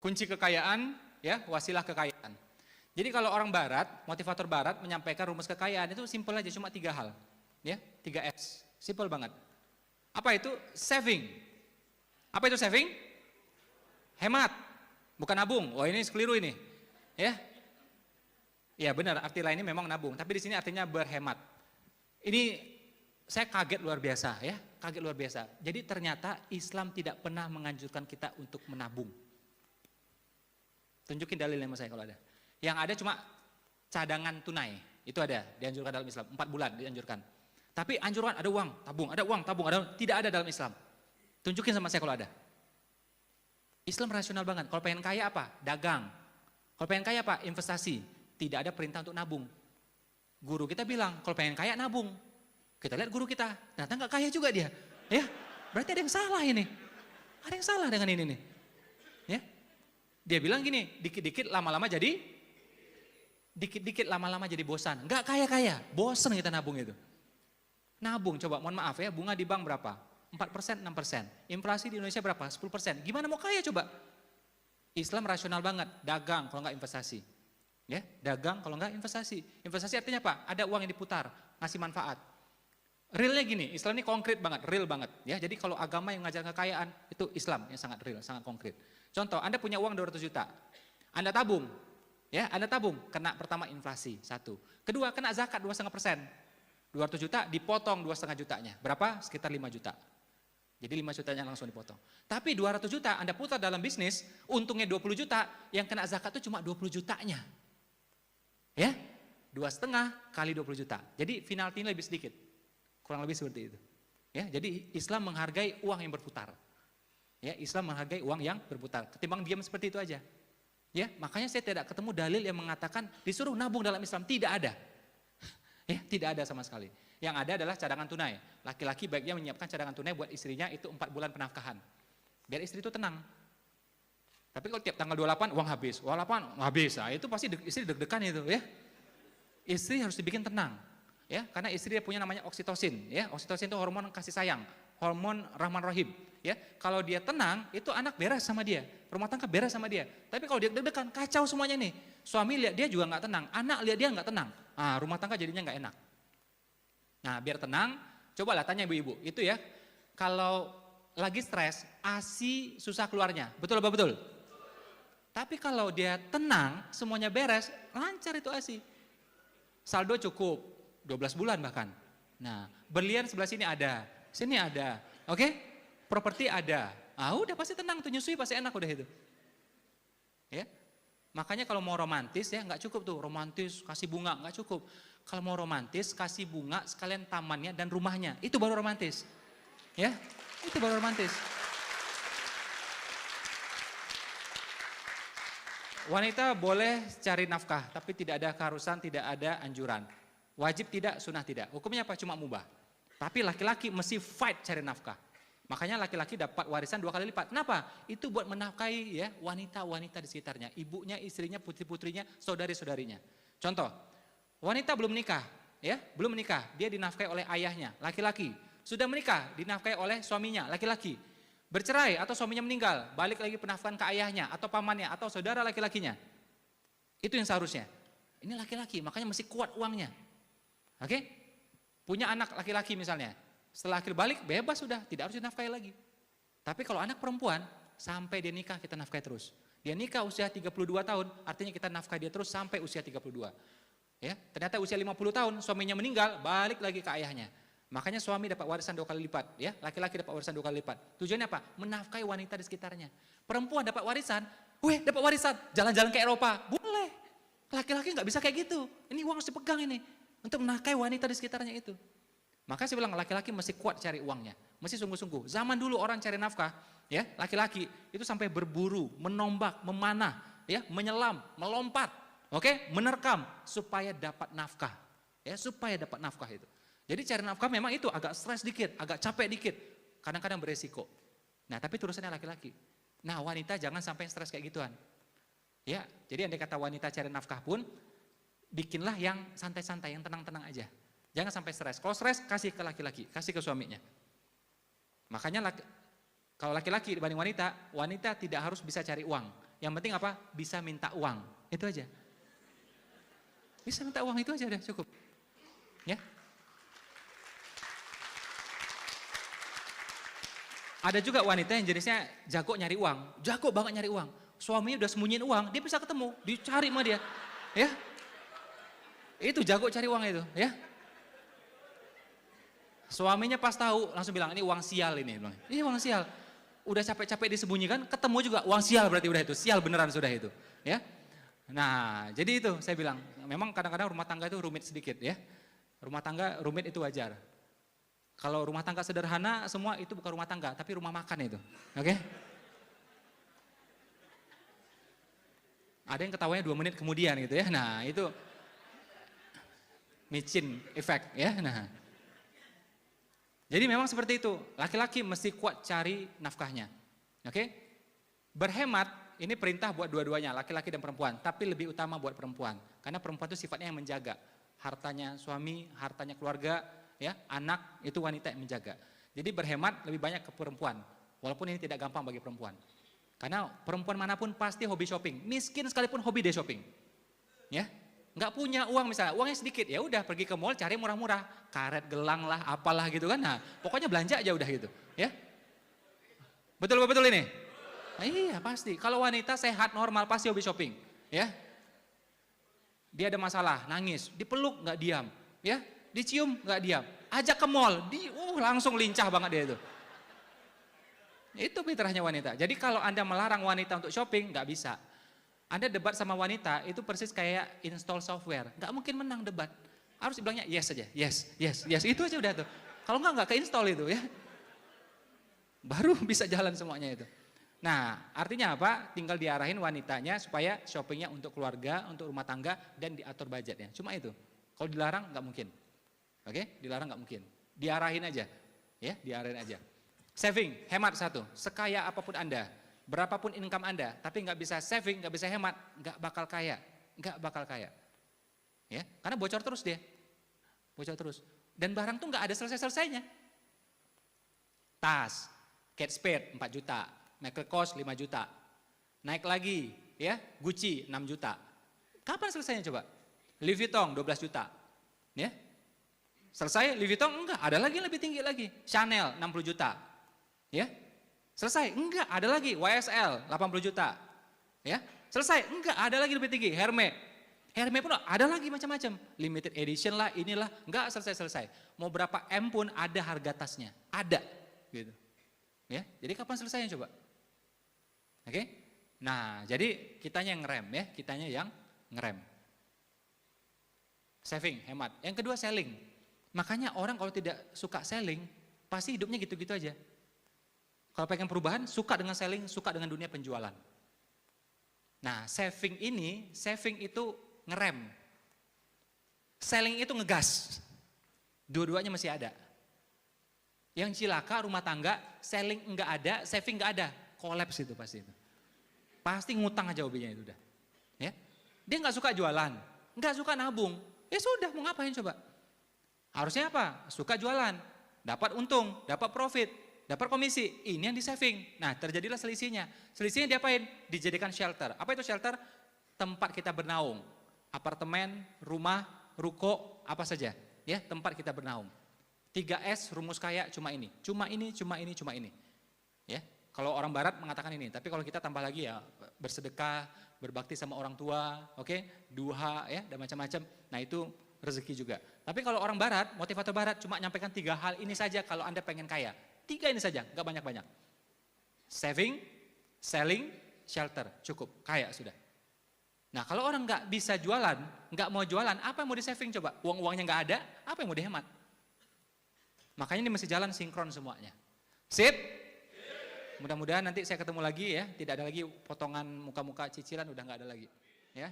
Kunci kekayaan, ya, wasilah kekayaan. Jadi kalau orang barat, motivator barat menyampaikan rumus kekayaan itu simpel aja, cuma 3 hal. Ya, 3S. Simpel banget. Apa itu? Saving. Apa itu saving? Hemat. Bukan nabung. Oh, ini keliru ini. Ya. Ya, benar, arti lainnya memang nabung, tapi di sini artinya berhemat. Ini saya kaget luar biasa, ya. Kaget luar biasa. Jadi ternyata Islam tidak pernah menganjurkan kita untuk menabung. Tunjukin dalilnya sama saya kalau ada. Yang ada cuma cadangan tunai, itu ada dianjurkan dalam Islam, 4 bulan dianjurkan. Tapi anjuran ada uang, tabung, tidak ada dalam Islam. Tunjukin sama saya kalau ada. Islam rasional banget. Kalau pengen kaya apa? Dagang. Kalau pengen kaya apa? Investasi. Tidak ada perintah untuk nabung. Guru kita bilang, kalau pengen kaya nabung. Kita lihat guru kita, ternyata nggak kaya juga dia. Ya, berarti ada yang salah ini. Ada yang salah dengan ini nih. Ya, dia bilang gini, dikit-dikit lama-lama jadi bosan. Nggak kaya-kaya, bosan kita nabung itu. Nabung, coba mohon maaf ya, bunga di bank berapa? 4%, 6%. Inflasi di Indonesia berapa? 10%. Gimana mau kaya coba? Islam rasional banget, dagang kalau nggak investasi. Ya, dagang kalau nggak investasi. Investasi artinya apa? Ada uang yang diputar, ngasih manfaat. Realnya gini, Islam ini konkret banget, real banget. Ya, jadi kalau agama yang ngajar kekayaan, itu Islam yang sangat real, sangat konkret. Contoh, Anda punya uang 200 juta, Anda tabung. Ya, Anda tabung, kena pertama inflasi, 1. Kedua, kena zakat 2,5%. 200 juta dipotong 2,5 jutanya. Berapa? Sekitar 5 juta. Jadi 5 jutanya langsung dipotong. Tapi 200 juta Anda putar dalam bisnis, untungnya 20 juta, yang kena zakat itu cuma 20 jutanya. Ya, 2,5 kali 20 juta. Jadi penaltinya lebih sedikit. Kurang lebih seperti itu. Ya, jadi Islam menghargai uang yang berputar. Ya, Islam menghargai uang yang berputar. Ketimbang diam seperti itu aja. Ya, makanya saya tidak ketemu dalil yang mengatakan disuruh nabung dalam Islam, tidak ada. Ya, tidak ada sama sekali. Yang ada adalah cadangan tunai. Laki-laki baiknya menyiapkan cadangan tunai buat istrinya itu 4 bulan penafkahan. Biar istri itu tenang. Tapi kalau tiap tanggal 28 uang habis, nah, itu pasti istri deg-degan itu, ya. Istri harus dibikin tenang. Ya, karena istri dia punya namanya oksitosin, ya. Oksitosin itu hormon kasih sayang, hormon rahman rahim, ya. Kalau dia tenang, itu anak beres sama dia, rumah tangga beres sama dia. Tapi kalau dia deg-degan, kacau semuanya nih. Suami lihat dia juga nggak tenang, anak lihat dia nggak tenang. Ah, rumah tangga jadinya nggak enak. Nah, biar tenang, cobalah tanya ibu-ibu, itu ya. Kalau lagi stres, ASI susah keluarnya, betul apa betul? Tapi kalau dia tenang, semuanya beres, lancar itu ASI. Saldo cukup, 12 bulan bahkan. Nah, berlian sebelah sini ada, oke? Properti ada. Ah, udah pasti tenang tuh, nyusui pasti enak udah itu. Ya. Makanya kalau mau romantis ya nggak cukup tuh, romantis kasih bunga, nggak cukup. Kalau mau romantis kasih bunga sekalian tamannya dan rumahnya, itu baru romantis. Ya, itu baru romantis. Wanita boleh cari nafkah, tapi tidak ada keharusan, tidak ada anjuran. Wajib tidak, sunnah tidak. Hukumnya apa? Cuma mubah. Tapi laki-laki mesti fight cari nafkah. Makanya laki-laki dapat warisan 2 kali lipat. Kenapa? Itu buat menafkahi ya wanita-wanita di sekitarnya. Ibunya, istrinya, putri-putrinya, saudari-saudarinya. Contoh, wanita belum menikah, ya, belum menikah. Dia dinafkahi oleh ayahnya, laki-laki. Sudah menikah, dinafkahi oleh suaminya, laki-laki. Bercerai atau suaminya meninggal, balik lagi penafkahan ke ayahnya atau pamannya atau saudara laki-lakinya. Itu yang seharusnya. Ini laki-laki, makanya mesti kuat uangnya. Oke? Punya anak laki-laki misalnya, setelah akhir balik bebas sudah, tidak harus dinafkahi lagi. Tapi kalau anak perempuan, sampai dia nikah kita nafkahi terus. Dia nikah usia 32 tahun, artinya kita nafkahi dia terus sampai usia 32. Ya, ternyata usia 50 tahun suaminya meninggal, balik lagi ke ayahnya. Makanya suami dapat warisan 2 kali lipat, ya, laki-laki dapat warisan 2 kali lipat. Tujuannya apa? Menafkahi wanita di sekitarnya. Perempuan dapat warisan, dapat warisan, jalan-jalan ke Eropa, boleh. Laki-laki nggak bisa kayak gitu. Ini uang harus dipegang ini untuk menafkahi wanita di sekitarnya itu. Maka saya bilang laki-laki mesti kuat cari uangnya, mesti sungguh-sungguh. Zaman dulu orang cari nafkah, ya, laki-laki itu sampai berburu, menombak, memanah, ya, menyelam, melompat, oke, menerkam supaya dapat nafkah, ya, supaya dapat nafkah itu. Jadi cari nafkah memang itu agak stres dikit, agak capek dikit, kadang-kadang beresiko. Nah, tapi terusannya laki-laki. Nah, wanita jangan sampai stres kayak gituan. Ya, jadi andai kata wanita cari nafkah pun, bikinlah yang santai-santai, yang tenang-tenang aja. Jangan sampai stres. Kalau stres, kasih ke laki-laki, kasih ke suaminya. Makanya kalau laki-laki dibanding wanita, wanita tidak harus bisa cari uang. Yang penting apa? Bisa minta uang. Itu aja. Bisa minta uang itu aja udah cukup. Ya. Ada juga wanita yang jenisnya jago nyari uang, jago banget nyari uang. Suaminya udah sembunyiin uang, dia bisa ketemu, dicari sama dia. Ya. Itu jago cari uang itu, ya. Suaminya pas tahu langsung bilang, ini uang sial ini. Ini uang sial. Udah capek-capek disembunyikan, ketemu juga uang sial berarti udah itu. Sial beneran sudah itu, ya. Nah, jadi itu saya bilang, memang kadang-kadang rumah tangga itu rumit sedikit ya. Rumah tangga rumit itu wajar. Kalau rumah tangga sederhana, semua itu bukan rumah tangga, tapi rumah makan itu. Oke? Ada yang ketawanya 2 menit kemudian gitu ya. Nah, itu micin efek ya. Nah. Jadi memang seperti itu. Laki-laki mesti kuat cari nafkahnya. Oke? Berhemat ini perintah buat dua-duanya, laki-laki dan perempuan, tapi lebih utama buat perempuan. Karena perempuan itu sifatnya yang menjaga. Hartanya suami, hartanya keluarga, ya, anak itu wanita yang menjaga. Jadi berhemat lebih banyak ke perempuan, walaupun ini tidak gampang bagi perempuan. Karena perempuan manapun pasti hobi shopping, miskin sekalipun hobi deh shopping. Ya, nggak punya uang misalnya, uangnya sedikit, ya udah pergi ke mall cari murah-murah, karet gelang lah, apalah gitu kan. Nah, pokoknya belanja aja udah gitu, ya. Betul ini? Nah, iya pasti. Kalau wanita sehat normal pasti hobi shopping, ya. Dia ada masalah, nangis, dipeluk nggak diam, ya. Dicium nggak diam, ajak ke mall, langsung lincah banget dia itu. Itu fitrahnya wanita. Jadi kalau Anda melarang wanita untuk shopping, nggak bisa. Anda debat sama wanita itu persis kayak install software, nggak mungkin menang debat. Harus dibilangnya yes saja, yes, itu aja udah tuh. Kalau nggak ke-install itu ya, baru bisa jalan semuanya itu. Nah, artinya apa? Tinggal diarahin wanitanya supaya shoppingnya untuk keluarga, untuk rumah tangga dan diatur budgetnya. Cuma itu. Kalau dilarang nggak mungkin. Oke, dilarang nggak mungkin. Diarahin aja, ya, diarahin aja. Saving, hemat satu. Sekaya apapun Anda, berapapun income Anda, tapi nggak bisa saving, nggak bisa hemat, nggak bakal kaya, Ya, karena bocor terus dia, bocor terus. Dan barang tuh nggak ada selesai-selesainya. Tas, Kate Spade 4 juta, Michael Kors 5 juta, naik lagi, ya, Gucci 6 juta. Kapan selesainya coba? Louis Vuitton 12 juta, ya. Selesai Louis Vuitton? Enggak, ada lagi yang lebih tinggi lagi. Chanel 60 juta. Ya. Selesai? Enggak, ada lagi. YSL 80 juta. Ya. Selesai? Enggak, ada lagi lebih tinggi. Hermes pun ada lagi macam-macam. Limited edition lah, inilah. Enggak selesai-selesai. Mau berapa M pun ada harga tasnya. Ada. Gitu. Ya. Jadi kapan selesainya coba? Oke? Nah, jadi kitanya yang ngerem ya, kitanya yang ngerem. Saving, hemat. Yang kedua selling. Makanya orang kalau tidak suka selling, pasti hidupnya gitu-gitu aja. Kalau pengen perubahan, suka dengan selling, suka dengan dunia penjualan. Nah, saving itu ngerem. Selling itu ngegas. Dua-duanya masih ada. Yang cilaka rumah tangga, selling enggak ada, saving enggak ada. Kolaps itu pasti itu. Pasti ngutang aja hobinya itu udah. Ya. Dia enggak suka jualan, enggak suka nabung. Ya sudah, mau ngapain coba? Harusnya apa? Suka jualan, dapat untung, dapat profit, dapat komisi. Ini yang di saving. Nah, terjadilah selisihnya. Selisihnya diapain? Dijadikan shelter. Apa itu shelter? Tempat kita bernaung. Apartemen, rumah, ruko, apa saja. Ya, tempat kita bernaung. 3S rumus kaya cuma ini. Cuma ini. Ya. Kalau orang barat mengatakan ini, tapi kalau kita tambah lagi ya bersedekah, berbakti sama orang tua, oke, duha ya, dan macam-macam. Nah, itu rezeki juga. Tapi kalau orang barat, motivator barat cuma nyampaikan 3 hal ini saja kalau Anda pengen kaya. 3 ini saja, nggak banyak-banyak. Saving, selling, shelter, cukup, kaya sudah. Nah, kalau orang nggak bisa jualan, nggak mau jualan, apa yang mau di saving coba? Uang-uangnya nggak ada, apa yang mau dihemat? Makanya ini mesti jalan sinkron semuanya. Sip? Mudah-mudahan nanti saya ketemu lagi ya, tidak ada lagi potongan muka-muka cicilan, udah nggak ada lagi. Ya.